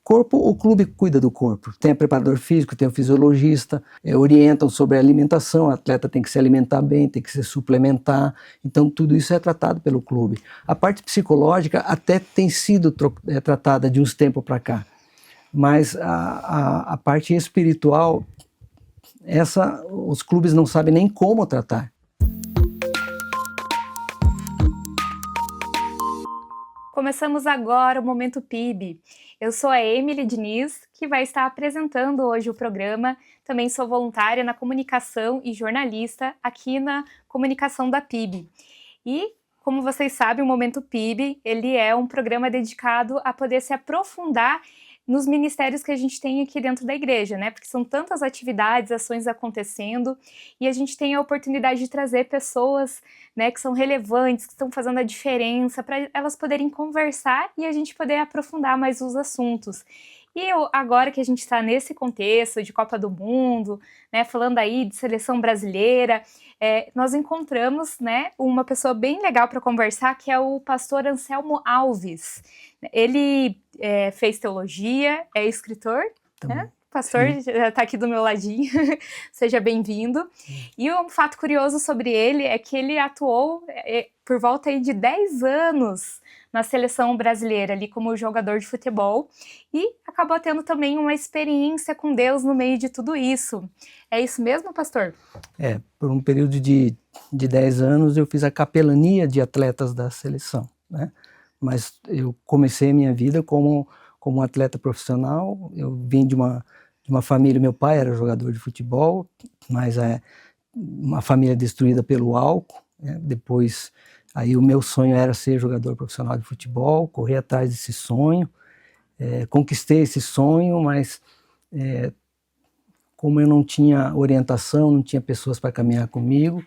Corpo, o clube cuida do corpo. Tem o preparador físico, tem o fisiologista, orientam sobre a alimentação, o atleta tem que se alimentar bem, tem que se suplementar, então tudo isso é tratado pelo clube. A parte psicológica até tem sido tratada de uns tempos para cá, mas a parte espiritual, os clubes não sabem nem como tratar. Começamos agora o Momento PIB. Eu sou a Emily Diniz, que vai estar apresentando hoje o programa. Também sou voluntária na comunicação e jornalista aqui na comunicação da PIB. E, como vocês sabem, o Momento PIB, ele é um programa dedicado a poder se aprofundar nos ministérios que a gente tem aqui dentro da igreja, né? Porque são tantas atividades, ações acontecendo, e a gente tem a oportunidade de trazer pessoas, né, que são relevantes, que estão fazendo a diferença, para elas poderem conversar e a gente poder aprofundar mais os assuntos. E agora que a gente está nesse contexto de Copa do Mundo, né, falando aí de seleção brasileira, nós encontramos, né, uma pessoa bem legal para conversar, que é o pastor Anselmo Alves. Ele fez teologia, é escritor, né? Pastor está aqui do meu ladinho, seja bem-vindo. E um fato curioso sobre ele é que ele atuou por volta aí de 10 anos na seleção brasileira, ali como jogador de futebol, e acabou tendo também uma experiência com Deus no meio de tudo isso. É isso mesmo, pastor? Por um período de 10 anos eu fiz a capelania de atletas da seleção, né? Mas eu comecei a minha vida como um atleta profissional. Eu vim de uma família, meu pai era jogador de futebol, mas uma família destruída pelo álcool, né? Depois, aí o meu sonho era ser jogador profissional de futebol, correr atrás desse sonho, conquistei esse sonho, mas como eu não tinha orientação, não tinha pessoas para caminhar comigo,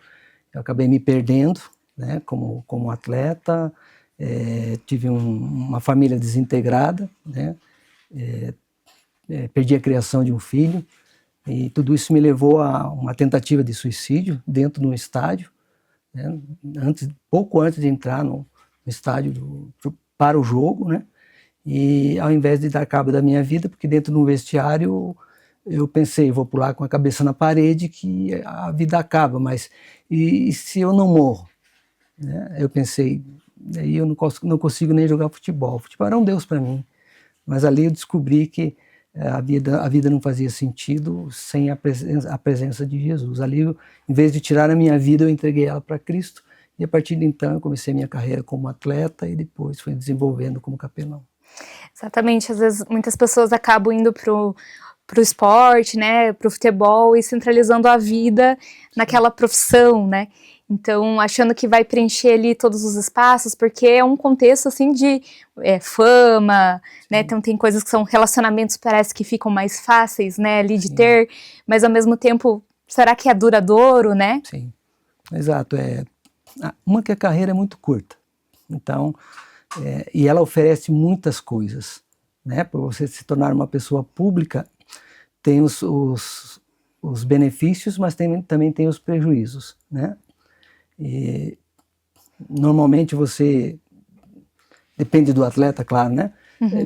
eu acabei me perdendo, né, como atleta. Tive uma família desintegrada, né? Perdi a criação de um filho, e tudo isso me levou a uma tentativa de suicídio dentro de um estádio, né? Pouco antes de entrar no estádio para o jogo, né? E ao invés de dar cabo da minha vida, porque dentro de um vestiário eu pensei, vou pular com a cabeça na parede que a vida acaba, mas e se eu não morro? Né? Eu pensei, aí eu não consigo nem jogar futebol. O futebol era um Deus para mim, mas ali eu descobri que a vida não fazia sentido sem a presença de Jesus. Ali, em vez de tirar a minha vida, eu entreguei ela para Cristo, e a partir de então eu comecei a minha carreira como atleta e depois fui desenvolvendo como capelão. Exatamente, às vezes muitas pessoas acabam indo pro esporte, né, pro futebol e centralizando a vida naquela profissão, né? Então, achando que vai preencher ali todos os espaços, porque é um contexto, assim, de fama, né? Então, tem coisas que são relacionamentos, parece que ficam mais fáceis, né, ali de ter, mas ao mesmo tempo, será que é duradouro, né? Sim, exato. Uma que a carreira é muito curta, então, e ela oferece muitas coisas, né? Para você se tornar uma pessoa pública, tem os benefícios, mas também tem os prejuízos, né? E normalmente você, depende do atleta, claro, né?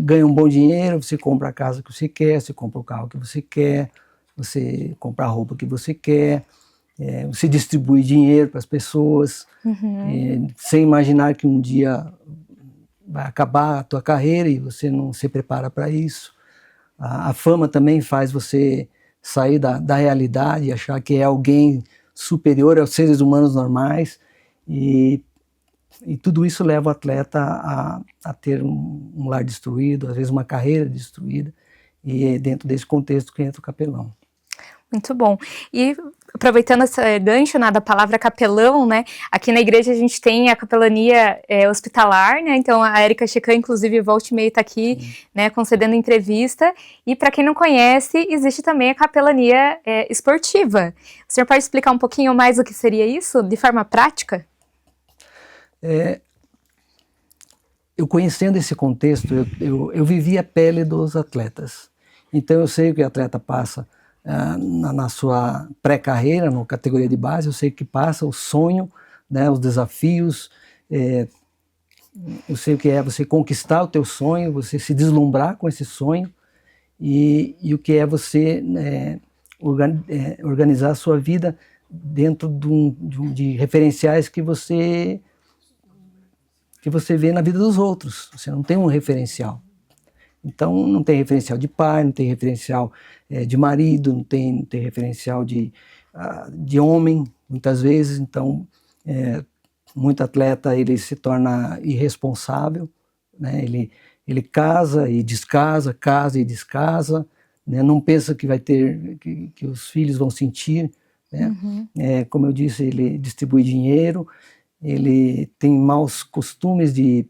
Ganha um bom dinheiro, você compra a casa que você quer, você compra o carro que você quer, você compra a roupa que você quer, você distribui dinheiro para as pessoas, sem imaginar que um dia vai acabar a tua carreira e você não se prepara para isso. A fama também faz você sair da realidade e achar que é alguém superior aos seres humanos normais, e tudo isso leva o atleta a ter um lar destruído, às vezes uma carreira destruída, e é dentro desse contexto que entra o capelão. Muito bom. E aproveitando esse gancho, né, da palavra capelão, né, aqui na igreja a gente tem a capelania hospitalar, né, então a Érica Checan, inclusive, volta e meia está aqui, né, concedendo entrevista, e para quem não conhece, existe também a capelania esportiva. O senhor pode explicar um pouquinho mais o que seria isso, de forma prática? Eu conhecendo esse contexto, eu vivi a pele dos atletas, então eu sei o que o atleta passa na sua pré-carreira, na categoria de base, eu sei que passa o sonho, né, os desafios, eu sei o que é você conquistar o teu sonho, você se deslumbrar com esse sonho, e o que é você organizar a sua vida dentro de referenciais que você vê na vida dos outros. Você não tem um referencial. Então, não tem referencial de pai, não tem referencial de marido, não tem referencial de homem, muitas vezes. Então, muito atleta ele se torna irresponsável, né? Ele casa e descasa, né? Não pensa que vai ter, que os filhos vão sentir, né? Como eu disse, ele distribui dinheiro, ele tem maus costumes de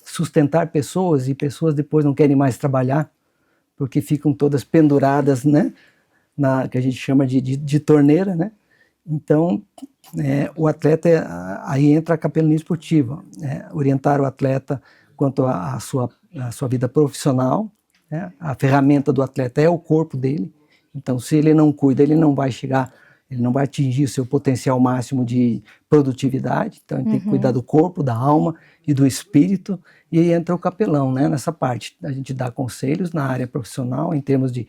sustentar pessoas, e pessoas depois não querem mais trabalhar, porque ficam todas penduradas, né, que a gente chama de torneira, né? Então, o atleta, aí entra a capelania esportiva, orientar o atleta quanto à sua vida profissional, né? A ferramenta do atleta é o corpo dele, então se ele não cuida, ele não vai atingir o seu potencial máximo de produtividade, então ele tem que cuidar do corpo, da alma e do espírito, e aí entra o capelão, né, nessa parte. A gente dá conselhos na área profissional, em termos de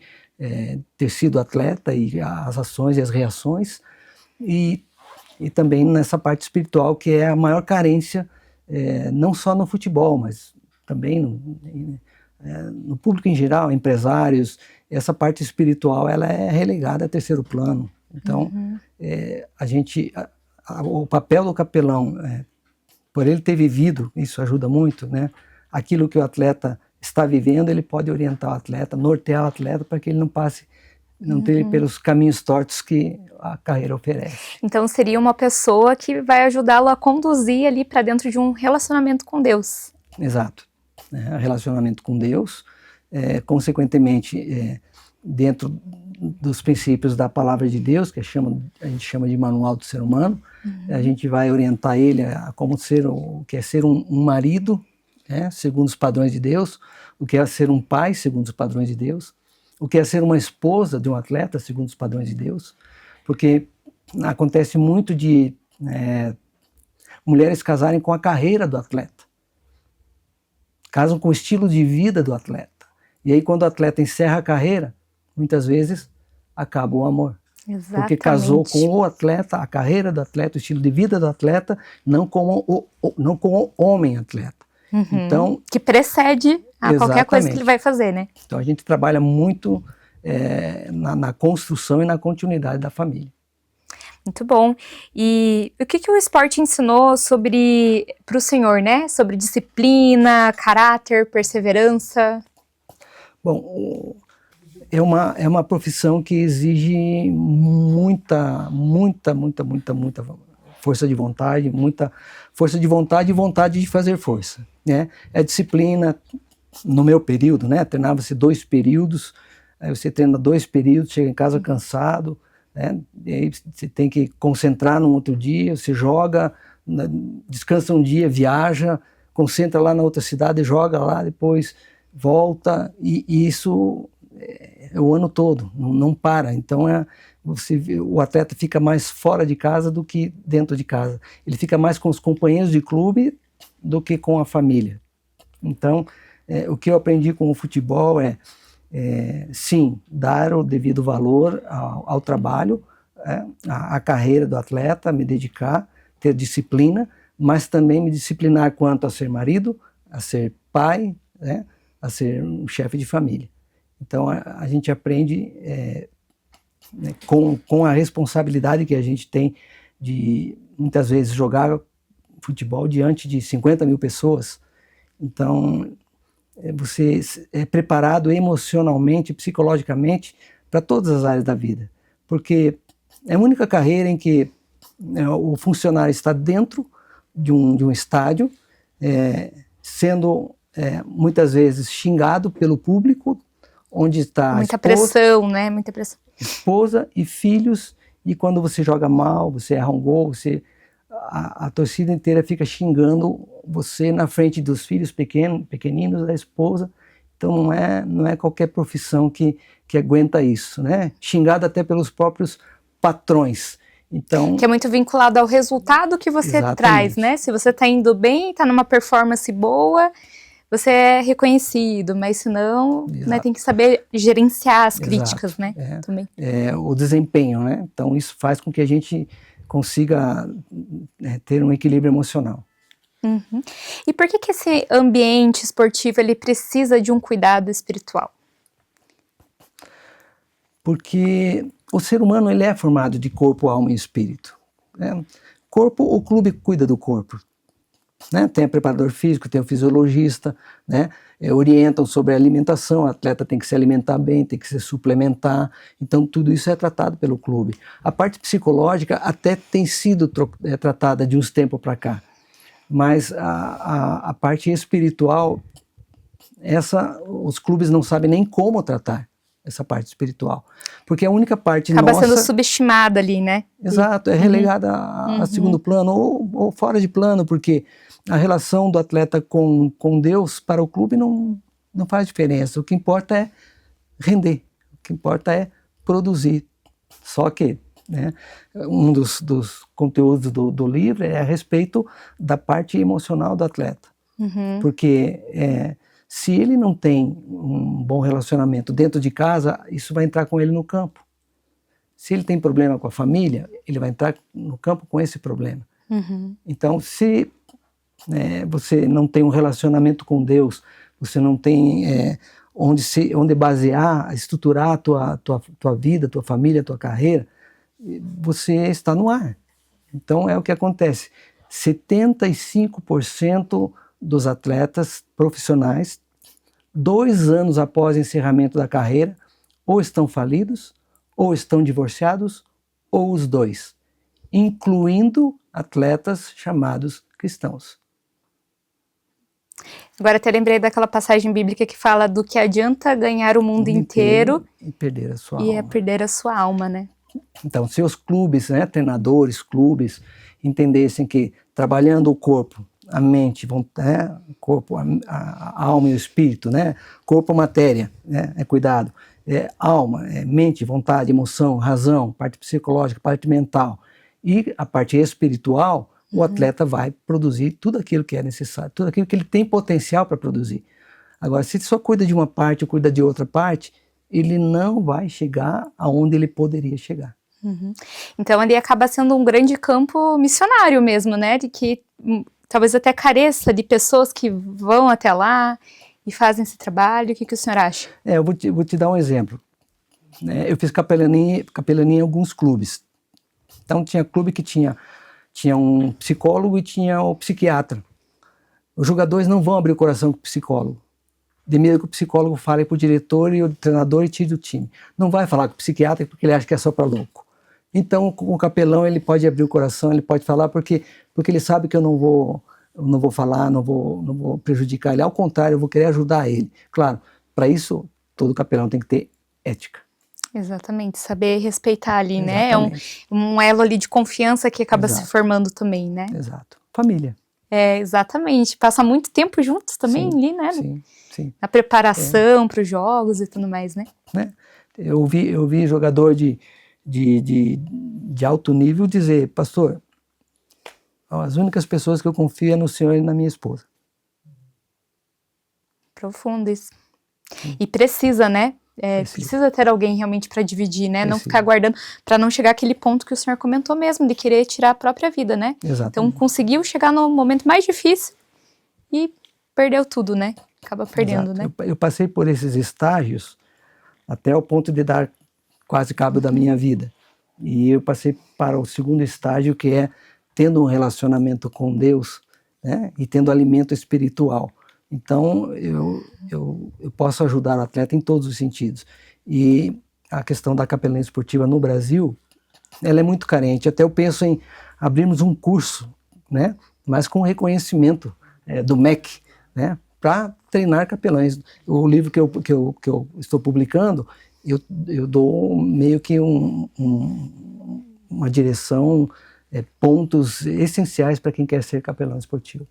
ter sido atleta e as ações e as reações, e também nessa parte espiritual, que é a maior carência, não só no futebol, mas também no público em geral, empresários. Essa parte espiritual ela é relegada a terceiro plano. Então, o papel do capelão, por ele ter vivido, isso ajuda muito, né? Aquilo que o atleta está vivendo, ele pode orientar o atleta, nortear o atleta para que ele não passe, não trilhe pelos caminhos tortos que a carreira oferece. Então, seria uma pessoa que vai ajudá-lo a conduzir ali para dentro de um relacionamento com Deus. Exato. Relacionamento com Deus, consequentemente, dentro dos princípios da palavra de Deus, que a gente chama de manual do ser humano, a gente vai orientar ele a como ser o que é ser um marido, segundo os padrões de Deus, o que é ser um pai, segundo os padrões de Deus, o que é ser uma esposa de um atleta, segundo os padrões de Deus, porque acontece muito de mulheres casarem com a carreira do atleta, casam com o estilo de vida do atleta, e aí quando o atleta encerra a carreira, muitas vezes acaba o amor. Exatamente. Porque casou com o atleta, a carreira do atleta, o estilo de vida do atleta, não com o homem atleta. Então, que precede a qualquer coisa que ele vai fazer, né? Então a gente trabalha muito na construção e na continuidade da família. Muito bom. E o que o esporte ensinou para o senhor, né? Sobre disciplina, caráter, perseverança? Bom, é uma profissão que exige muita força de vontade, muita força de vontade e vontade de fazer força, né? É disciplina. No meu período, né? Treinava-se 2 períodos, aí você treina 2 períodos, chega em casa cansado, né? E aí você tem que concentrar no outro dia, você joga, descansa um dia, viaja, concentra lá na outra cidade, joga lá, depois volta, e isso é o ano todo, não para. Então o atleta fica mais fora de casa do que dentro de casa. Ele fica mais com os companheiros de clube do que com a família. Então, o que eu aprendi com o futebol sim, dar o devido valor ao trabalho, à carreira do atleta, me dedicar, ter disciplina, mas também me disciplinar quanto a ser marido, a ser pai, né, a ser um chefe de família. Então a gente aprende com a responsabilidade que a gente tem de muitas vezes jogar futebol diante de 50 mil pessoas. Então você é preparado emocionalmente, psicologicamente para todas as áreas da vida, porque é a única carreira em que o funcionário está dentro de um estádio, sendo muitas vezes xingado pelo público, onde está muita pressão, né? Muita pressão. Esposa e filhos, e quando você joga mal, você erra um gol, a torcida inteira fica xingando você na frente dos filhos pequeninos, da esposa. Então não é qualquer profissão que aguenta isso, né? Xingado até pelos próprios patrões. Então, que é muito vinculado ao resultado que você traz, né? Se você está indo bem, está numa performance boa, você é reconhecido, mas senão, né, tem que saber gerenciar as críticas, né, também. O desempenho, né? Então isso faz com que a gente consiga ter um equilíbrio emocional. Uhum. E por que esse ambiente esportivo ele precisa de um cuidado espiritual? Porque o ser humano ele é formado de corpo, alma e espírito. Né? O clube cuida do corpo. Né? Tem o preparador físico, tem o fisiologista, né? Orientam sobre a alimentação, o atleta tem que se alimentar bem, tem que se suplementar, então tudo isso é tratado pelo clube. A parte psicológica até tem sido tratada de uns tempos para cá, mas a parte espiritual, os clubes não sabem nem como tratar essa parte espiritual, porque a única parte acaba nossa... sendo subestimada ali, né? Exato, é relegada a segundo plano ou fora de plano, porque a relação do atleta com Deus para o clube não faz diferença. O que importa é render, o que importa é produzir. Só que, né, um dos conteúdos do livro é a respeito da parte emocional do atleta. Porque se ele não tem um bom relacionamento dentro de casa, isso vai entrar com ele no campo. Se ele tem problema com a família, ele vai entrar no campo com esse problema. Então, se você não tem um relacionamento com Deus, você não tem onde basear, estruturar a tua vida, tua família, tua carreira, você está no ar. Então, é o que acontece. 75% dos atletas profissionais, 2 anos após o encerramento da carreira, ou estão falidos, ou estão divorciados, ou os dois, incluindo atletas chamados cristãos. Agora até lembrei daquela passagem bíblica que fala do que adianta ganhar o mundo inteiro e perder a sua alma. Perder a sua alma, né? Então, se os clubes, né, treinadores, clubes, entendessem que trabalhando o corpo, a mente, o corpo, a alma e o espírito, né, corpo, matéria, né, cuidado, alma, mente, vontade, emoção, razão, parte psicológica, parte mental e a parte espiritual, o atleta vai produzir tudo aquilo que é necessário, tudo aquilo que ele tem potencial para produzir. Agora, se ele só cuida de uma parte ou cuida de outra parte, ele não vai chegar aonde ele poderia chegar. Então, ele acaba sendo um grande campo missionário mesmo, né? De que talvez até careça de pessoas que vão até lá e fazem esse trabalho. O que o senhor acha? Eu vou te dar um exemplo. Eu fiz capelania em alguns clubes. Então, tinha clube que tinha um psicólogo e tinha o psiquiatra. Os jogadores não vão abrir o coração com o psicólogo. De medo que o psicólogo fale para o diretor e o treinador e tire do time. Não vai falar com o psiquiatra porque ele acha que é só para louco. Então, com o capelão, ele pode abrir o coração, ele pode falar porque ele sabe que eu não vou falar, não vou prejudicar ele. Ao contrário, eu vou querer ajudar ele. Claro, para isso, todo capelão tem que ter ética. Exatamente, saber respeitar ali, né? É um elo ali de confiança que acaba se formando também, né? Exato. Família. Exatamente. Passa muito tempo juntos também ali, né? Sim. Na preparação para os jogos e tudo mais, né? Eu vi jogador de alto nível dizer, pastor, as únicas pessoas que eu confio é no senhor e na minha esposa. Profundo isso. E precisa, né? Precisa ter alguém realmente para dividir, né? Não ficar guardando, para não chegar àquele ponto que o senhor comentou mesmo, de querer tirar a própria vida, né? Exatamente. Então conseguiu chegar no momento mais difícil e perdeu tudo, né? Acaba perdendo, né? Eu passei por esses estágios até o ponto de dar quase cabo da minha vida. E eu passei para o segundo estágio, que é tendo um relacionamento com Deus, né? E tendo alimento espiritual. Então, eu posso ajudar o atleta em todos os sentidos. E a questão da capelania esportiva no Brasil, ela é muito carente. Até eu penso em abrirmos um curso, né, mas com reconhecimento do MEC, né, para treinar capelães. O livro que eu estou publicando, eu dou meio que uma direção, pontos essenciais para quem quer ser capelão esportivo.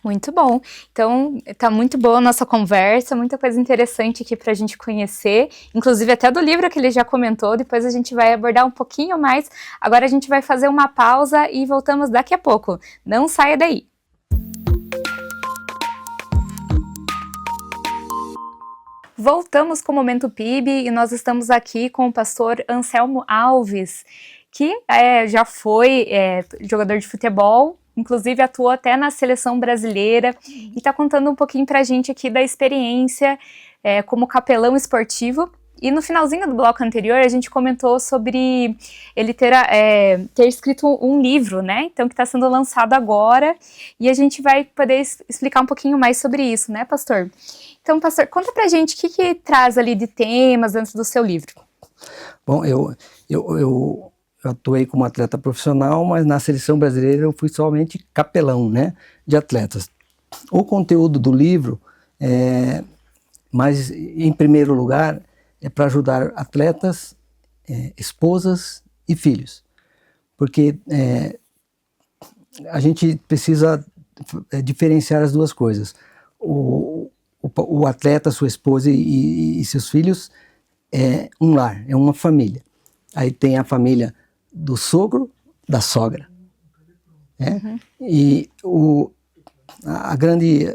Muito bom. Então, tá muito boa a nossa conversa, muita coisa interessante aqui para a gente conhecer, inclusive até do livro que ele já comentou, depois a gente vai abordar um pouquinho mais. Agora a gente vai fazer uma pausa e voltamos daqui a pouco. Não saia daí! Voltamos com o Momento PIB e nós estamos aqui com o pastor Anselmo Alves, que já foi jogador de futebol, inclusive atuou até na seleção brasileira e está contando um pouquinho para a gente aqui da experiência como capelão esportivo. E no finalzinho do bloco anterior a gente comentou sobre ele ter escrito um livro, né? Então, que está sendo lançado agora, e a gente vai poder explicar um pouquinho mais sobre isso, né, pastor? Então, pastor, conta pra gente o que traz ali de temas dentro do seu livro. Bom, eu atuei como atleta profissional, mas na seleção brasileira eu fui somente capelão, né, de atletas. O conteúdo do livro, mas em primeiro lugar, é para ajudar atletas, esposas e filhos. Porque a gente precisa diferenciar as duas coisas. O atleta, sua esposa e seus filhos é um lar, é uma família. Aí tem a família do sogro, da sogra. E a grande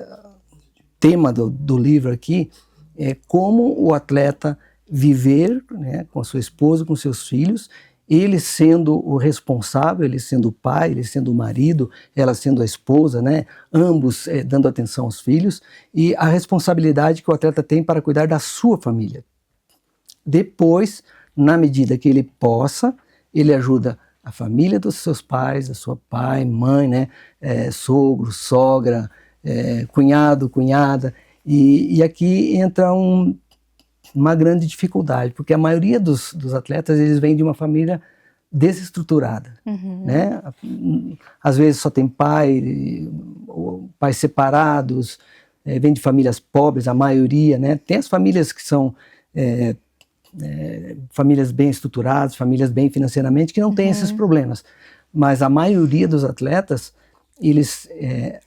tema do livro aqui é como o atleta viver, né, com a sua esposa, com seus filhos, ele sendo o responsável, ele sendo o pai, ele sendo o marido, ela sendo a esposa, né, ambos dando atenção aos filhos, e a responsabilidade que o atleta tem para cuidar da sua família. Depois, na medida que ele possa, ele ajuda a família dos seus pais, a sua pai, mãe, né, sogro, sogra, cunhado, cunhada, e aqui entra uma grande dificuldade, porque a maioria dos atletas, eles vêm de uma família desestruturada, né? Às vezes só tem pais separados, vem de famílias pobres, a maioria, né? Tem as famílias que são famílias bem estruturadas, famílias bem financeiramente, que não têm esses problemas, mas a maioria dos atletas, eles,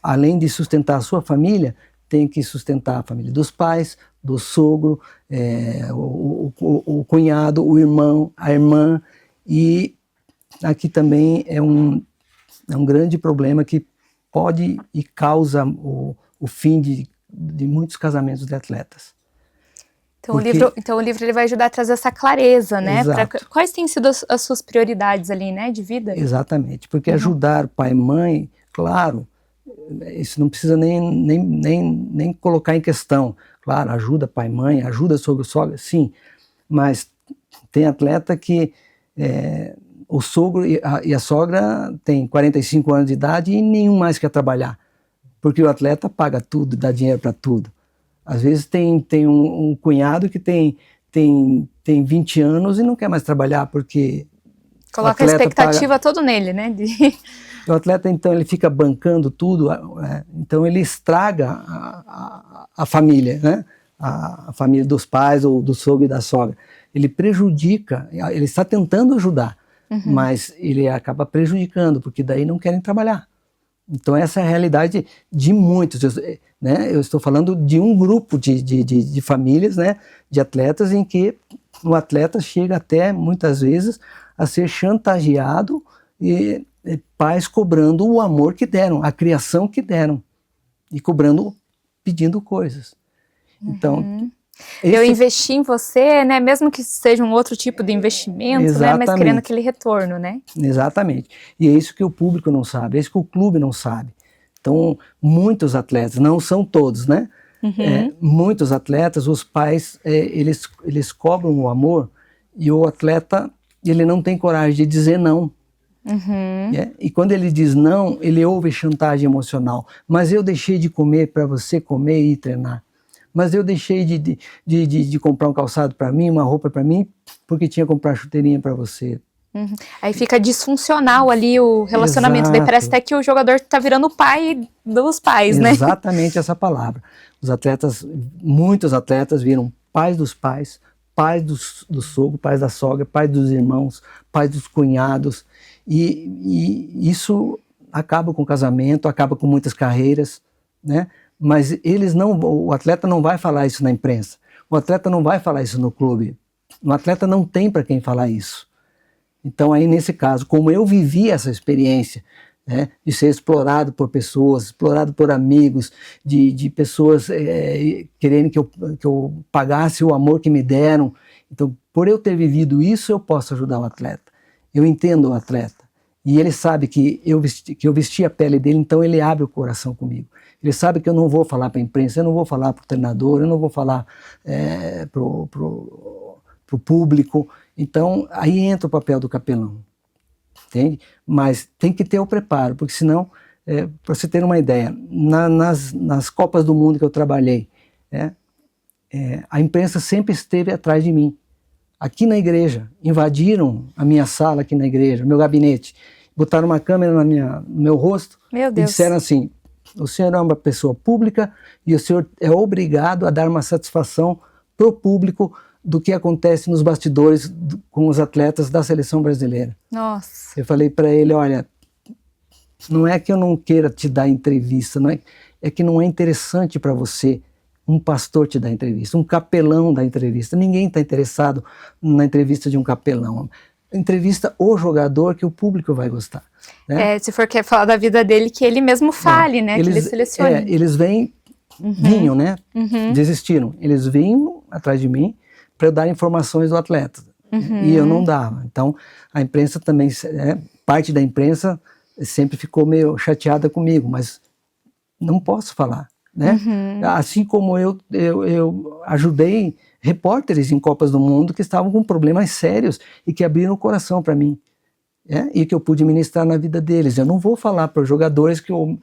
além de sustentar a sua família, tem que sustentar a família dos pais, do sogro, o cunhado, o irmão, a irmã, e aqui também é um grande problema que pode e causa o fim de muitos casamentos de atletas. Então, o livro ele vai ajudar a trazer essa clareza, né? Quais têm sido as suas prioridades ali, né, de vida? Exatamente, porque ajudar pai e mãe, claro, isso não precisa nem colocar em questão. Claro, ajuda pai e mãe, ajuda sogro e sogra, sim, mas tem atleta que o sogro e a sogra têm 45 anos de idade e nenhum mais quer trabalhar, porque o atleta paga tudo, dá dinheiro para tudo. Às vezes tem um cunhado que tem 20 anos e não quer mais trabalhar, porque coloca a expectativa todo nele, né? O atleta, então, ele fica bancando tudo, então ele estraga a família, né? A família dos pais ou do sogro e da sogra. Ele prejudica, ele está tentando ajudar, mas ele acaba prejudicando, porque daí não querem trabalhar. Então essa é a realidade de muitos, né? Eu estou falando de um grupo de famílias, né? De atletas, em que o atleta chega até, muitas vezes, a ser chantageado e pais cobrando o amor que deram, a criação que deram, e pedindo coisas. Então, eu investi em você, né, mesmo que seja um outro tipo de investimento, né, mas querendo aquele retorno, né? Exatamente. E é isso que o público não sabe, é isso que o clube não sabe. Então, muitos atletas, não são todos, né? Muitos atletas, os pais, eles cobram o amor, e o atleta, ele não tem coragem de dizer não. E quando ele diz não, ele ouve chantagem emocional. Mas eu deixei de comer para você comer e ir treinar. Mas eu deixei de comprar um calçado para mim, uma roupa para mim, porque tinha que comprar chuteirinha para você. Aí fica disfuncional ali o relacionamento. Daí parece até que o jogador está virando o pai dos pais, né? Exatamente essa palavra. Muitos atletas viram pais dos pais, pais do sogro, pais da sogra, pais dos irmãos, pais dos cunhados. E isso acaba com o casamento, acaba com muitas carreiras, né? Mas o atleta não vai falar isso na imprensa, o atleta não vai falar isso no clube, o atleta não tem para quem falar isso. Então aí nesse caso, como eu vivi essa experiência né, de ser explorado por pessoas, explorado por amigos, de pessoas querendo que eu pagasse o amor que me deram. Então, por eu ter vivido isso, eu posso ajudar o atleta. Eu entendo o atleta. E ele sabe que eu vesti a pele dele, então ele abre o coração comigo. Ele sabe que eu não vou falar para a imprensa, eu não vou falar para o treinador, eu não vou falar para o público. Então, aí entra o papel do capelão, entende? Mas tem que ter o preparo, porque senão, para você ter uma ideia, nas Copas do Mundo que eu trabalhei, a imprensa sempre esteve atrás de mim. Aqui na igreja, invadiram a minha sala aqui na igreja, meu gabinete, botaram uma câmera no meu rosto e disseram assim: o senhor é uma pessoa pública e o senhor é obrigado a dar uma satisfação para o público do que acontece nos bastidores com os atletas da seleção brasileira. Nossa. Eu falei para ele: olha, não é que eu não queira te dar entrevista, é que não é interessante para você um pastor te dá entrevista, um capelão dá entrevista. Ninguém está interessado na entrevista de um capelão. Entrevista o jogador que o público vai gostar. Né? Se for quer falar da vida dele, que ele mesmo fale, né? Que ele selecione. Eles vinham, né? Desistiram. Eles vinham atrás de mim para eu dar informações do atleta. E eu não dava. Então, a imprensa também, parte da imprensa sempre ficou meio chateada comigo, mas não posso falar. Né? Assim como eu ajudei repórteres em Copas do Mundo que estavam com problemas sérios e que abriram o coração para mim, e que eu pude ministrar na vida deles. Eu não vou falar para os jogadores que o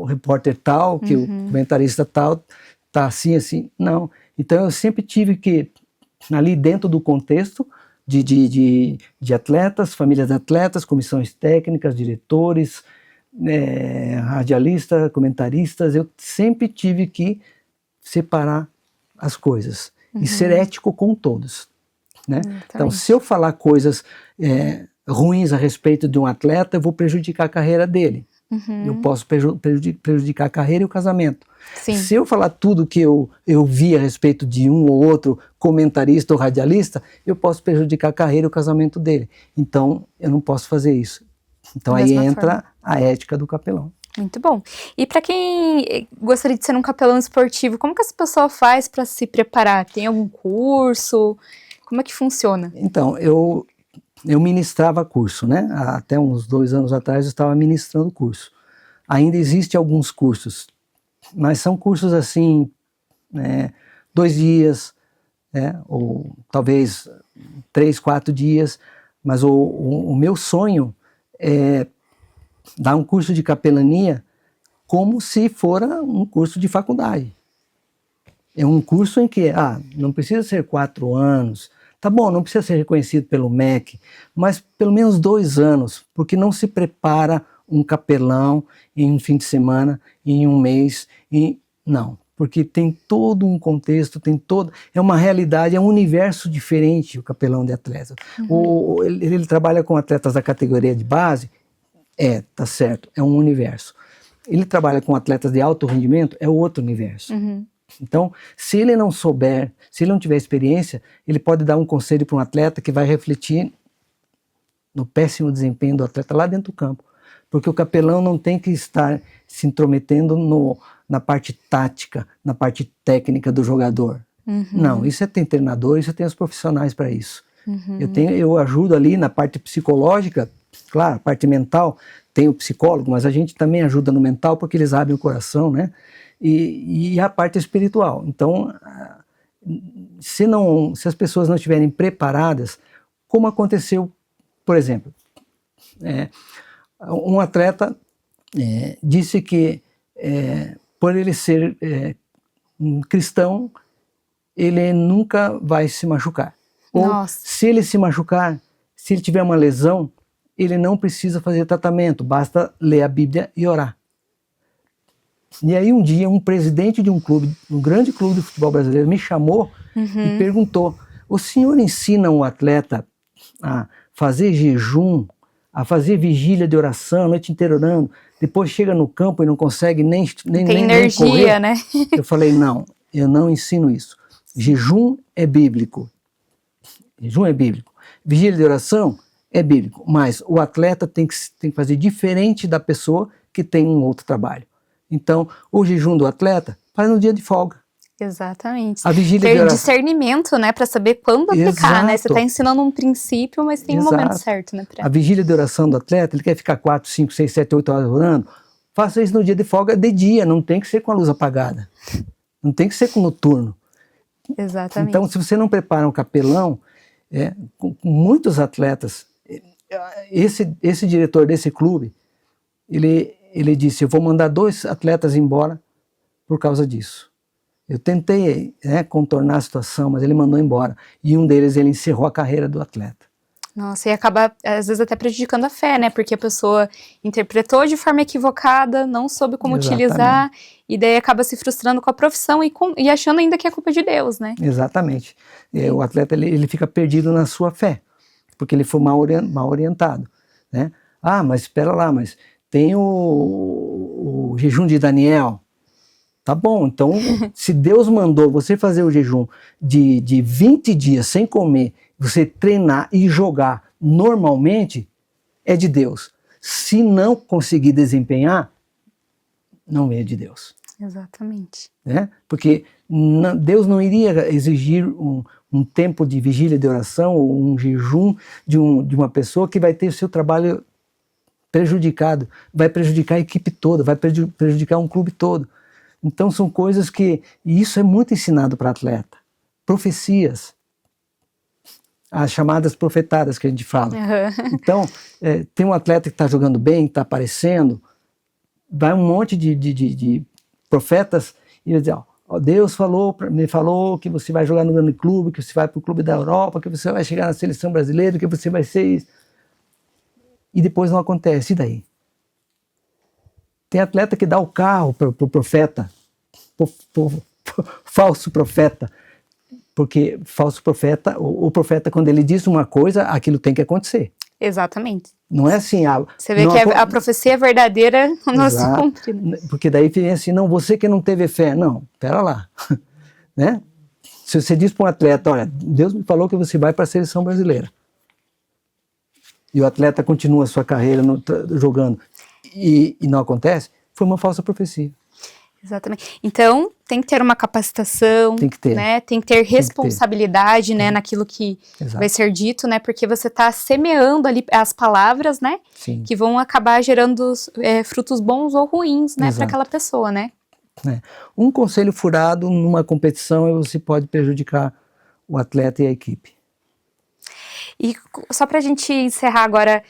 repórter tal, que o comentarista tal está assim, não. Então eu sempre tive que, ali dentro do contexto de atletas, famílias de atletas, comissões técnicas, diretores, radialistas, comentaristas, eu sempre tive que separar as coisas e ser ético com todos, né? Então, se eu falar coisas ruins a respeito de um atleta, eu vou prejudicar a carreira dele. Eu posso prejudicar a carreira e o casamento. Sim. Se eu falar tudo que eu vi a respeito de um ou outro comentarista ou radialista, eu posso prejudicar a carreira e o casamento dele. Então, eu não posso fazer isso. Então aí entra a ética do capelão. Muito bom. E para quem gostaria de ser um capelão esportivo, como que essa pessoa faz para se preparar? Tem algum curso? Como é que funciona? Então, eu ministrava curso, né? Até uns 2 anos atrás eu estava ministrando curso. Ainda existem alguns cursos, mas são cursos assim, 2 dias, ou talvez 3, 4 dias, mas o meu sonho é dar um curso de capelania como se fora um curso de faculdade. É um curso em que, não precisa ser 4 anos, tá bom, não precisa ser reconhecido pelo MEC, mas pelo menos 2 anos, porque não se prepara um capelão em um fim de semana, em um mês, não. Porque tem todo um contexto, é uma realidade, é um universo diferente o capelão de atleta. Ele trabalha com atletas da categoria de base, tá certo, é um universo. Ele trabalha com atletas de alto rendimento, é outro universo. Então, se ele não souber, se ele não tiver experiência, ele pode dar um conselho para um atleta que vai refletir no péssimo desempenho do atleta lá dentro do campo. Porque o capelão não tem que estar se intrometendo na parte tática, na parte técnica do jogador. Não, isso tem treinador, isso tem os profissionais para isso. Eu ajudo ali na parte psicológica, claro, a parte mental, tem o psicólogo, mas a gente também ajuda no mental porque eles abrem o coração, né? E a parte espiritual. Então, se as pessoas não estiverem preparadas, como aconteceu, por exemplo, um atleta disse que por ele ser um cristão, ele nunca vai se machucar. Ou se ele se machucar, se ele tiver uma lesão, ele não precisa fazer tratamento, basta ler a Bíblia e orar. E aí um dia um presidente de um grande clube de futebol brasileiro me chamou e perguntou: o senhor ensina um atleta a fazer jejum, a fazer vigília de oração, a noite inteira orando, depois chega no campo e não consegue nem energia, nem correr? Né? Eu falei: não, eu não ensino isso. Jejum é bíblico. Jejum é bíblico. Vigília de oração é bíblico, mas o atleta tem que fazer diferente da pessoa que tem um outro trabalho. Então, o jejum do atleta faz no dia de folga. Exatamente. A vigília Ter de oração, discernimento, né, para saber quando aplicar, né? Você está ensinando um princípio, mas tem um momento certo, né? A vigília de oração do atleta, ele quer ficar 4, 5, 6, 7, 8 horas orando, faça isso no dia de folga de dia, não tem que ser com a luz apagada. Não tem que ser com noturno. Exatamente. Então, se você não prepara um capelão, com muitos atletas, esse diretor desse clube, ele disse, eu vou mandar 2 atletas embora por causa disso. Eu tentei contornar a situação, mas ele mandou embora. E um deles, ele encerrou a carreira do atleta. Nossa, e acaba, às vezes, até prejudicando a fé, né? Porque a pessoa interpretou de forma equivocada, não soube como utilizar, e daí acaba se frustrando com a profissão e achando ainda que é culpa de Deus, né? Exatamente. O atleta, ele fica perdido na sua fé, porque ele foi mal orientado, né? Ah, mas espera lá, mas tem o jejum de Daniel. Tá bom, então, se Deus mandou você fazer o jejum de 20 dias sem comer, você treinar e jogar normalmente, é de Deus. Se não conseguir desempenhar, não é de Deus. Exatamente. Porque Deus não iria exigir um tempo de vigília de oração ou um jejum de uma pessoa que vai ter o seu trabalho prejudicado, vai prejudicar a equipe toda, vai prejudicar um clube todo. Então são coisas que, e isso é muito ensinado para atleta, profecias, as chamadas profetadas que a gente fala. Então, tem um atleta que está jogando bem, está aparecendo, vai um monte de profetas e ele diz, Deus me falou que você vai jogar no grande clube, que você vai para o clube da Europa, que você vai chegar na seleção brasileira, que você vai ser isso. E depois não acontece, e daí? Tem atleta que dá o carro para o profeta, falso profeta, porque falso profeta, o profeta, quando ele diz uma coisa, aquilo tem que acontecer. Exatamente. Não é assim. Você vê que a profecia é verdadeira, não se cumpre. Porque daí vem assim, não, você que não teve fé. Não, pera lá. Né? Se você diz para um atleta, olha, Deus me falou que você vai para a seleção brasileira, e o atleta continua a sua carreira jogando, e não acontece, foi uma falsa profecia. Exatamente. Então, tem que ter uma capacitação, tem que ter, né? Tem que ter responsabilidade, né, naquilo que vai ser dito, né? Porque você está semeando ali as palavras, né? Sim. Que vão acabar gerando frutos bons ou ruins, né, para aquela pessoa, né? Um conselho furado numa competição, você pode prejudicar o atleta e a equipe. E só para a gente encerrar agora,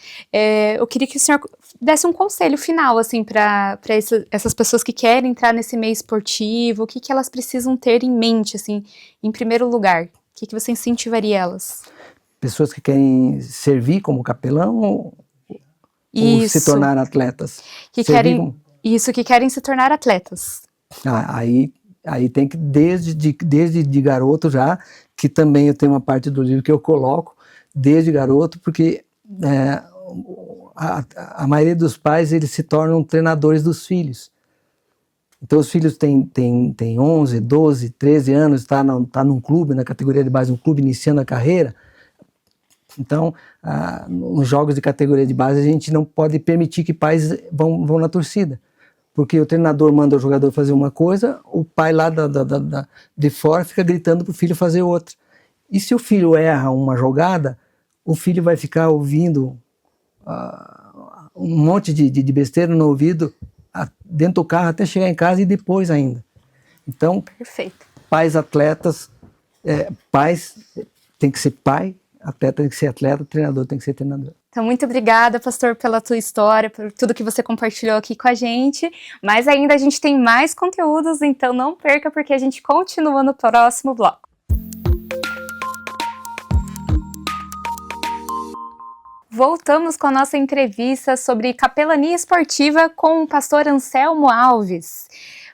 eu queria que o senhor desse um conselho final, assim, para essas pessoas que querem entrar nesse meio esportivo, o que elas precisam ter em mente, assim, em primeiro lugar? O que você incentivaria elas? Pessoas que querem servir como capelão ou se tornar atletas? Que querem se tornar atletas. Aí tem que, desde garoto já, que também eu tenho uma parte do livro que eu coloco, desde garoto, porque a maioria dos pais, eles se tornam treinadores dos filhos. Então os filhos têm 11, 12, 13 anos, tá num clube, na categoria de base, um clube iniciando a carreira. Então, nos jogos de categoria de base, a gente não pode permitir que pais vão na torcida. Porque o treinador manda o jogador fazer uma coisa, o pai lá de fora fica gritando para o filho fazer outra. E se o filho erra uma jogada, o filho vai ficar ouvindo um monte de besteira no ouvido dentro do carro até chegar em casa e depois ainda. Então, perfeito. Pais atletas, pais tem que ser pai, atleta tem que ser atleta, treinador tem que ser treinador. Então, muito obrigada, pastor, pela tua história, por tudo que você compartilhou aqui com a gente. Mas ainda a gente tem mais conteúdos, então não perca, porque a gente continua no próximo bloco. Voltamos com a nossa entrevista sobre capelania esportiva com o pastor Anselmo Alves.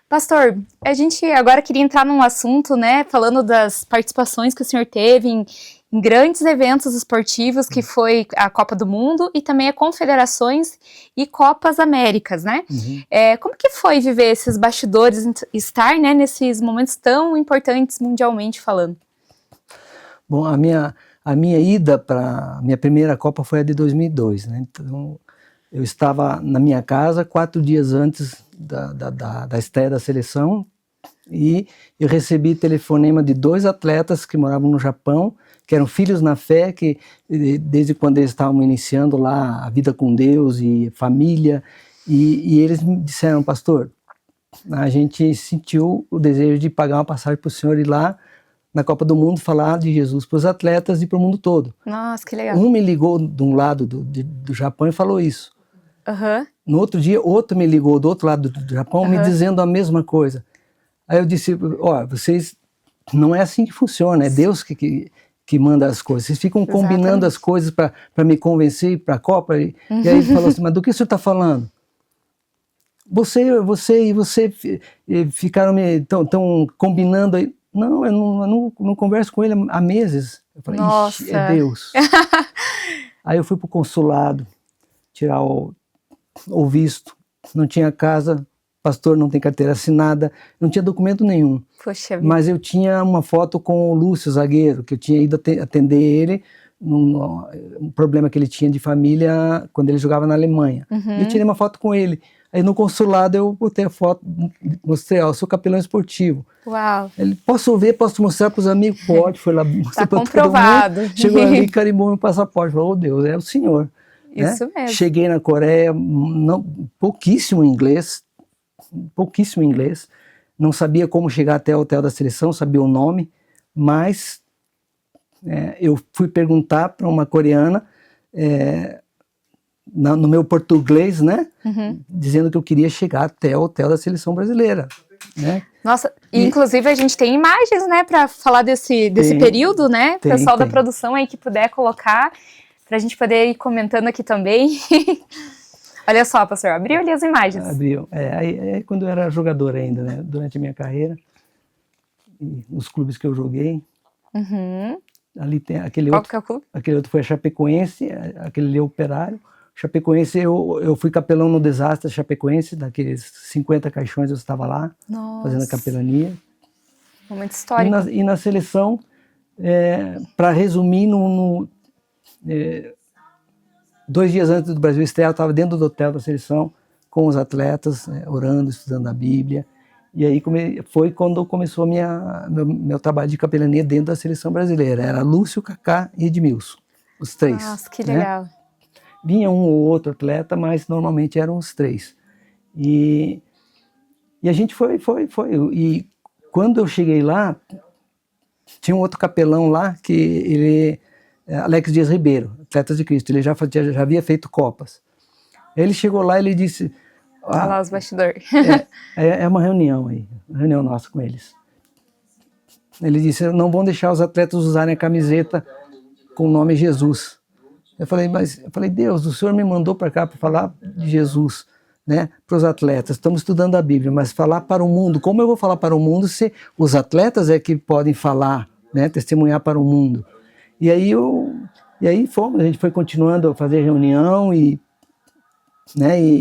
Pastor, a gente agora queria entrar num assunto, né, falando das participações que o senhor teve em grandes eventos esportivos, que foi a Copa do Mundo e também a Confederações e Copas Américas, né? Uhum. Como que foi viver esses bastidores, estar, né, nesses momentos tão importantes mundialmente falando? Bom, a a minha ida para a minha primeira Copa foi a de 2002, né? Então, eu estava na minha casa 4 dias antes da estreia da seleção e eu recebi telefonema de 2 atletas que moravam no Japão, que eram filhos na fé, que desde quando eles estavam iniciando lá a vida com Deus e família, e eles me disseram: pastor, a gente sentiu o desejo de pagar uma passagem para o senhor ir lá na Copa do Mundo falar de Jesus para os atletas e para o mundo todo. Nossa, que legal. Um me ligou de um lado do Japão e falou isso. Uhum. No outro dia, outro me ligou do outro lado do Japão me dizendo a mesma coisa. Aí eu disse: ó, vocês, não é assim que funciona, é Deus que manda as coisas. Vocês ficam combinando as coisas para me convencer ir para a Copa. E aí ele falou assim: mas do que o senhor está falando? Você e você ficaram tão combinando aí. Não, eu não converso com ele há meses. Eu falei: ixi, é Deus. Aí eu fui para o consulado tirar o visto, não tinha casa, pastor não tem carteira assinada, não tinha documento nenhum. Poxa vida. Mas eu tinha uma foto com o Lúcio, zagueiro, que eu tinha ido atender ele um problema que ele tinha de família quando ele jogava na Alemanha. Eu tirei uma foto com ele. Aí no consulado eu botei a foto, mostrei: ó, eu sou capelão esportivo. Uau. Ele: posso mostrar para os amigos? Pode, foi lá. Tá comprovado. Chegou ali, carimbou meu passaporte. Falou: oh Deus, é o senhor. Isso né? mesmo. Cheguei na Coreia, pouquíssimo inglês, não sabia como chegar até o hotel da seleção, sabia o nome, mas eu fui perguntar para uma coreana, no meu português, né, dizendo que eu queria chegar até o hotel da seleção brasileira. Né? Nossa, inclusive a gente tem imagens, né, para falar desse período, né? Pessoal da produção aí que puder colocar, para a gente poder ir comentando aqui também. Olha só, pastor, abriu ali as imagens. Abriu. Aí quando eu era jogador ainda, né? Durante a minha carreira, e nos clubes que eu joguei, ali tem aquele Qual outro. que é o clube? Aquele outro foi a Chapecoense, aquele ali é o Operário. Chapecoense, eu fui capelão no Desastre Chapecoense, daqueles 50 caixões eu estava lá, fazendo a capelania. Momento histórico. E na seleção, para resumir, 2 dias antes do Brasil estrear, eu estava dentro do hotel da seleção com os atletas, orando, estudando a Bíblia. E aí foi quando começou meu trabalho de capelania dentro da seleção brasileira. Era Lúcio, Kaká e Edmilson, os 3. Nossa, que legal. Né? Vinha um ou outro atleta, mas normalmente eram os 3. E a gente foi. E quando eu cheguei lá, tinha um outro capelão lá, que ele... Alex Dias Ribeiro, Atletas de Cristo, ele já havia feito Copas. Ele chegou lá e ele disse... Olha lá os bastidores. É uma reunião aí, uma reunião nossa com eles. Ele disse: não vão deixar os atletas usarem a camiseta com o nome Jesus. Eu falei: Deus, o Senhor me mandou para cá para falar de Jesus, né, para os atletas. Estamos estudando a Bíblia, mas falar para o mundo, como eu vou falar para o mundo se os atletas é que podem falar, né, testemunhar para o mundo? E aí a gente foi continuando a fazer reunião e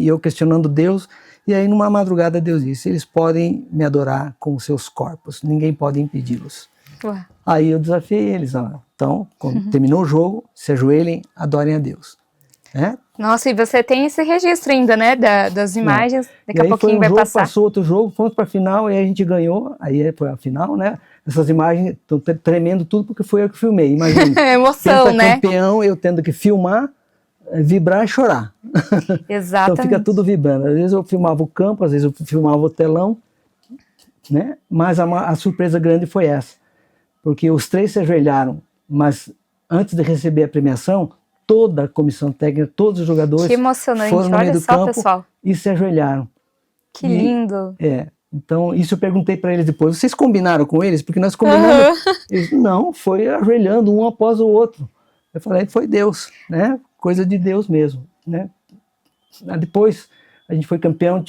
eu questionando Deus. E aí numa madrugada Deus disse: eles podem me adorar com os seus corpos, ninguém pode impedi-los. Aí eu desafiei eles: então, quando terminou o jogo, se ajoelhem, adorem a Deus. Nossa, e você tem esse registro ainda, né, das imagens, daqui a pouquinho vai passar. Passou outro jogo, fomos para a final e a gente ganhou, aí foi a final, né? Essas imagens estão tremendo tudo porque foi eu que filmei, imagina. Emoção, né? Campeão, eu tendo que filmar, vibrar e chorar. Exatamente. Então fica tudo vibrando. Às vezes eu filmava o campo, às vezes eu filmava o telão, né? Mas a surpresa grande foi essa, porque os 3 se ajoelharam, mas antes de receber a premiação, toda a comissão técnica, todos os jogadores foram no meio do campo, pessoal, e se ajoelharam. Que lindo! Então, isso eu perguntei para eles depois: vocês combinaram com eles? Porque nós combinamos. Eles: não, foi ajoelhando um após o outro. Eu falei: foi Deus, né? Coisa de Deus mesmo, né? Depois a gente foi campeão,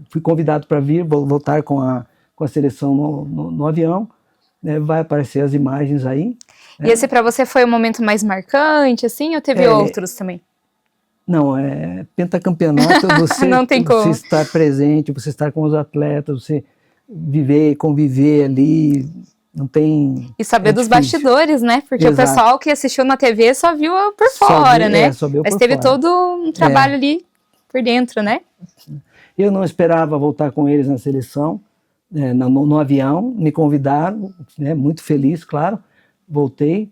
fui convidado para voltar com a seleção no avião, né? Vai aparecer as imagens aí. E esse para você foi o momento mais marcante, assim, ou teve outros também? Não, pentacampeonato, não tem como. Você estar presente, você estar com os atletas, você viver, conviver ali, Não tem... E saber dos difícil. bastidores, né? Porque Exato. o pessoal que assistiu na TV só viu por fora, né? Só viu Mas por teve fora. todo um trabalho ali por dentro, né? Eu não esperava voltar com eles na seleção, no avião, me convidaram, né, muito feliz, claro, voltei,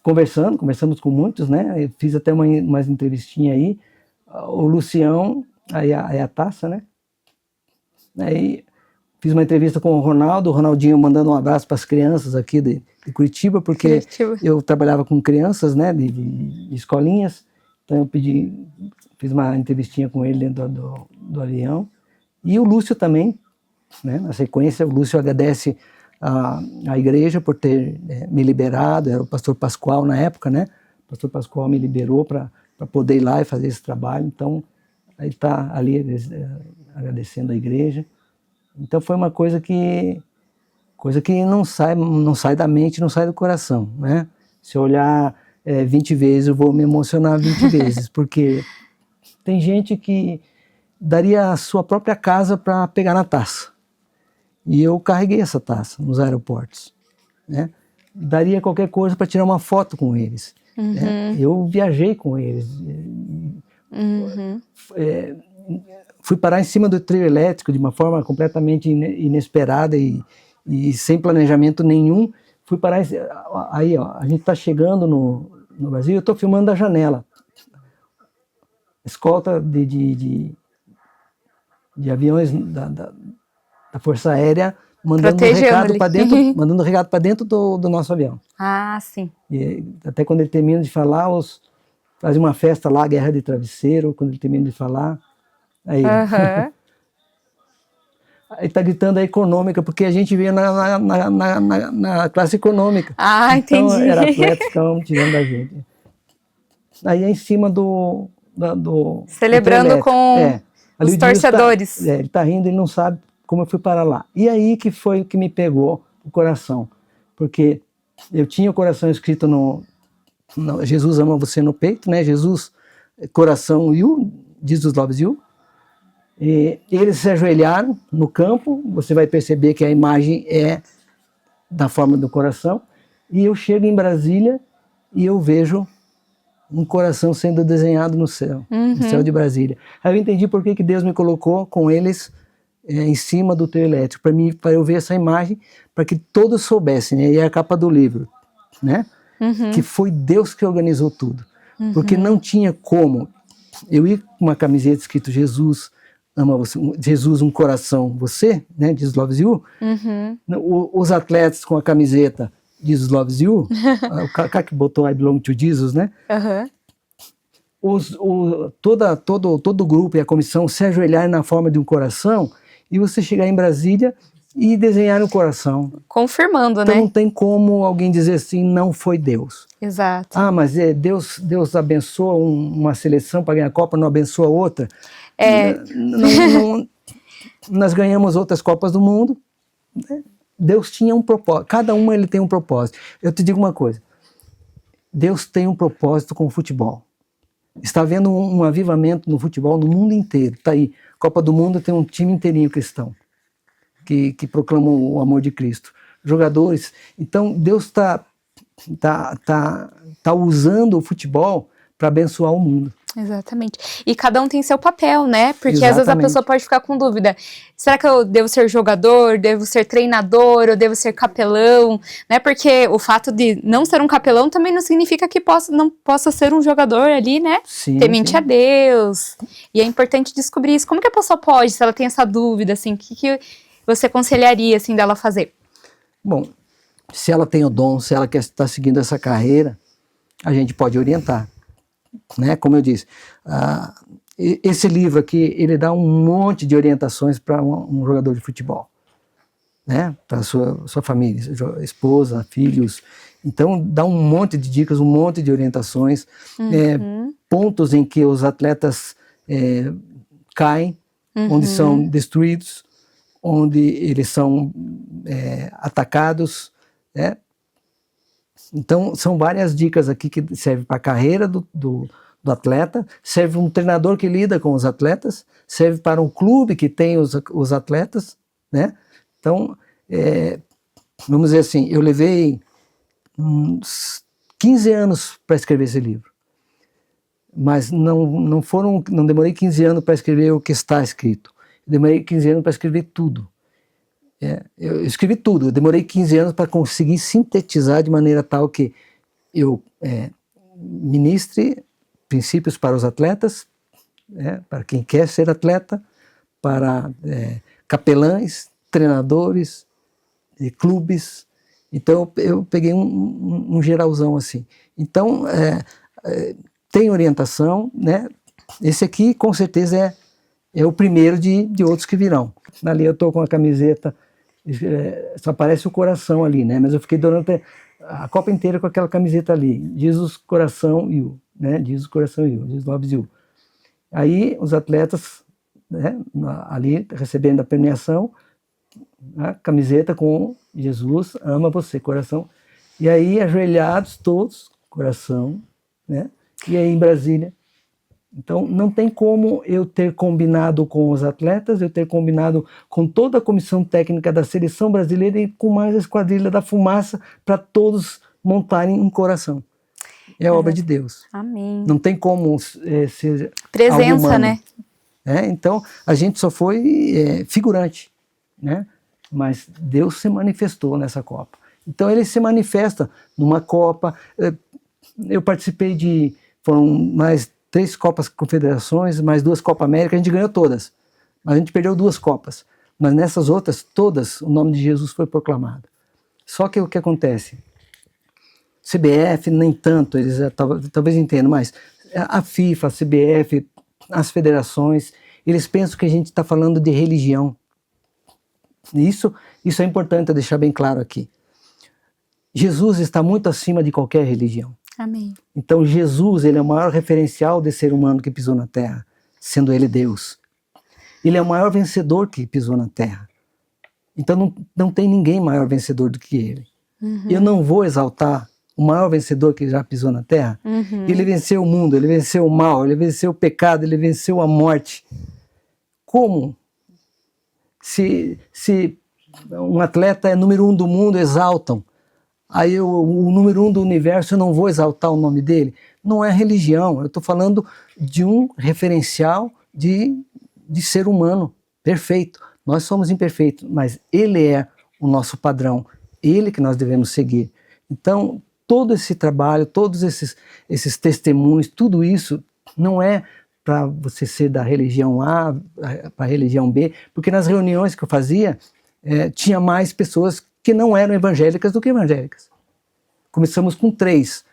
conversamos com muitos, né, eu fiz até umas entrevistinhas aí, o Lucião, aí a Taça, né, aí fiz uma entrevista com o Ronaldinho mandando um abraço para as crianças aqui de Curitiba, porque eu trabalhava com crianças, né, de escolinhas, então eu fiz uma entrevistinha com ele dentro do avião, e o Lúcio também, né, na sequência, o Lúcio agradece a igreja por ter me liberado, era o pastor Pascoal na época, né, o pastor Pascoal me liberou para poder ir lá e fazer esse trabalho, então aí está ali agradecendo a igreja. Então foi uma coisa que não sai da mente, não sai do coração, né? Se eu olhar 20 vezes, eu vou me emocionar 20 vezes, porque tem gente que daria a sua própria casa para pegar na taça. E eu carreguei essa taça nos aeroportos, né? Daria qualquer coisa para tirar uma foto com eles. Né? Eu viajei com eles. Fui parar em cima do trio elétrico de uma forma completamente inesperada e sem planejamento nenhum. Fui parar aí, ó, a gente está chegando no Brasil, eu estou filmando da janela. Escolta de aviões da Força Aérea mandando um recado para dentro do nosso avião. Ah, sim. E até quando ele termina de falar, faz uma festa lá, Guerra de Travesseiro, quando ele termina de falar. Aí está gritando a econômica, porque a gente veio na classe econômica. Ah, entendi. Então era atletas que estavam tirando da gente. Aí é em cima do celebrando com os torcedores. Ele está rindo, ele não sabe como eu fui parar lá. E aí que foi o que me pegou o coração, porque eu tinha o coração escrito no Jesus ama você no peito, né? Jesus, coração you, Jesus loves you. E eles se ajoelharam no campo, você vai perceber que a imagem é da forma do coração, e eu chego em Brasília e eu vejo um coração sendo desenhado no céu, no céu de Brasília. Aí eu entendi por que Deus me colocou com eles em cima do trio elétrico, para eu ver essa imagem, para que todos soubessem, né? E é a capa do livro, né? Que foi Deus que organizou tudo, porque não tinha como eu ir com uma camiseta escrito Jesus ama você, Jesus um coração você, né? Jesus loves you. Os atletas com a camiseta Jesus loves you, o cara que botou I belong to Jesus, né? Todo o grupo e a comissão se ajoelharem na forma de um coração e você chegar em Brasília e desenhar um coração. Confirmando, então, né? Não tem como alguém dizer assim, não foi Deus. Exato. Ah, mas Deus abençoa uma seleção para ganhar a Copa, não abençoa outra. Nós ganhamos outras Copas do Mundo. Deus tinha um propósito. Cada uma ele tem um propósito. Eu te digo uma coisa. Deus tem um propósito com o futebol. Está havendo um avivamento no futebol no mundo inteiro. Está aí. Copa do Mundo tem um time inteirinho cristão que proclamam o amor de Cristo. Jogadores. Então Deus está usando o futebol para abençoar o mundo. Exatamente. E cada um tem seu papel, né? Porque Exatamente. Às vezes a pessoa pode ficar com dúvida. Será que eu devo ser jogador? Devo ser treinador? Ou devo ser capelão? Né? Porque o fato de não ser um capelão também não significa que não possa ser um jogador ali, né? Temente a Deus. E é importante descobrir isso. Como que a pessoa pode, se ela tem essa dúvida, assim, o que você aconselharia, assim, dela fazer? Bom, se ela tem o dom, se ela quer estar seguindo essa carreira, a gente pode orientar. Né? Como eu disse, esse livro aqui, ele dá um monte de orientações para um jogador de futebol, né? Para sua família, esposa, filhos. Então, dá um monte de dicas, um monte de orientações, pontos em que os atletas caem, onde são destruídos, onde eles são atacados, né? Então, são várias dicas aqui que servem para a carreira do atleta, serve para um treinador que lida com os atletas, serve para um clube que tem os atletas, né? Então, vamos dizer assim, eu levei uns 15 anos para escrever esse livro. Mas não demorei 15 anos para escrever o que está escrito. Eu demorei 15 anos para escrever tudo. Eu escrevi tudo. Eu demorei 15 anos para conseguir sintetizar de maneira tal que eu ministre princípios para os atletas, para quem quer ser atleta, para capelães, treinadores, clubes. Então eu peguei um geralzão assim. Então tem orientação, né? Esse aqui com certeza é o primeiro de outros que virão. Ali eu estou com a camiseta, só aparece o coração ali, né? Mas eu fiquei durante a Copa inteira com aquela camiseta ali, Jesus Coração You, né? Jesus Coração You, Jesus Loves You. Aí os atletas, né, ali recebendo a premiação, a camiseta com Jesus ama você, coração. E aí ajoelhados todos, coração, né? E aí em Brasília. Então não tem como eu ter combinado com os atletas, eu ter combinado com toda a comissão técnica da seleção brasileira e com mais a Esquadrilha da Fumaça para todos montarem um coração. É obra de Deus. Amém. Não tem como ser presença, né? Então a gente só foi figurante, né? Mas Deus se manifestou nessa Copa. Então ele se manifesta numa Copa. Eu participei foram mais 3 Copas Confederações, mais 2 Copa América, a gente ganhou todas. A gente perdeu 2 Copas. Mas nessas outras, todas, o nome de Jesus foi proclamado. Só que o que acontece? CBF, nem tanto, eles talvez entendam, mas a FIFA, a CBF, as federações, eles pensam que a gente está falando de religião. Isso é importante deixar bem claro aqui. Jesus está muito acima de qualquer religião. Amém. Então Jesus, ele é o maior referencial de ser humano que pisou na Terra, sendo ele Deus. Ele é o maior vencedor que pisou na Terra. Então não tem ninguém maior vencedor do que ele. Eu não vou exaltar o maior vencedor que já pisou na Terra. Ele venceu o mundo, ele venceu o mal, ele venceu o pecado, ele venceu a morte. Como? Se um atleta é número 1 do mundo, exaltam. Aí o número 1 do universo, eu não vou exaltar o nome dele. Não é religião, eu estou falando de um referencial de ser humano perfeito. Nós somos imperfeitos, mas ele é o nosso padrão, ele que nós devemos seguir. Então, todo esse trabalho, todos esses testemunhos, tudo isso não é para você ser da religião A para a religião B, porque nas reuniões que eu fazia, tinha mais pessoas que não eram evangélicas do que evangélicas. Começamos com 3.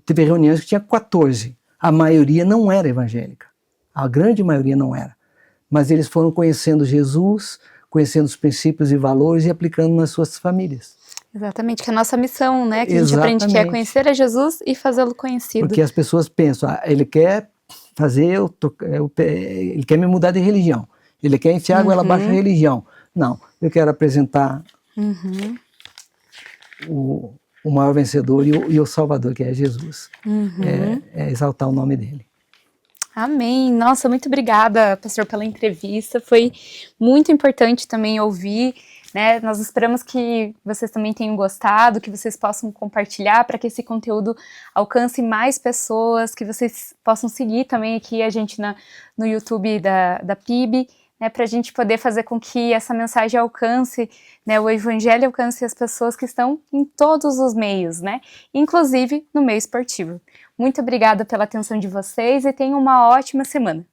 Teve reuniões que tinha 14. A maioria não era evangélica. A grande maioria não era. Mas eles foram conhecendo Jesus, conhecendo os princípios e valores e aplicando nas suas famílias. Exatamente, que é a nossa missão, né? Que a gente aprende que é conhecer a Jesus e fazê-lo conhecido. Porque as pessoas pensam, ele quer ele quer me mudar de religião. Ele quer enfiar água ela abaixo da religião. Não, eu quero apresentar o maior vencedor e o Salvador, que é Jesus. É exaltar o nome dele. Amém. Nossa, muito obrigada, pastor, pela entrevista. Foi muito importante também ouvir, né? Nós esperamos que vocês também tenham gostado, que vocês possam compartilhar para que esse conteúdo alcance mais pessoas, que vocês possam seguir também aqui a gente no YouTube da PIB, né, para a gente poder fazer com que essa mensagem alcance, né, o evangelho alcance as pessoas que estão em todos os meios, né, inclusive no meio esportivo. Muito obrigada pela atenção de vocês e tenham uma ótima semana.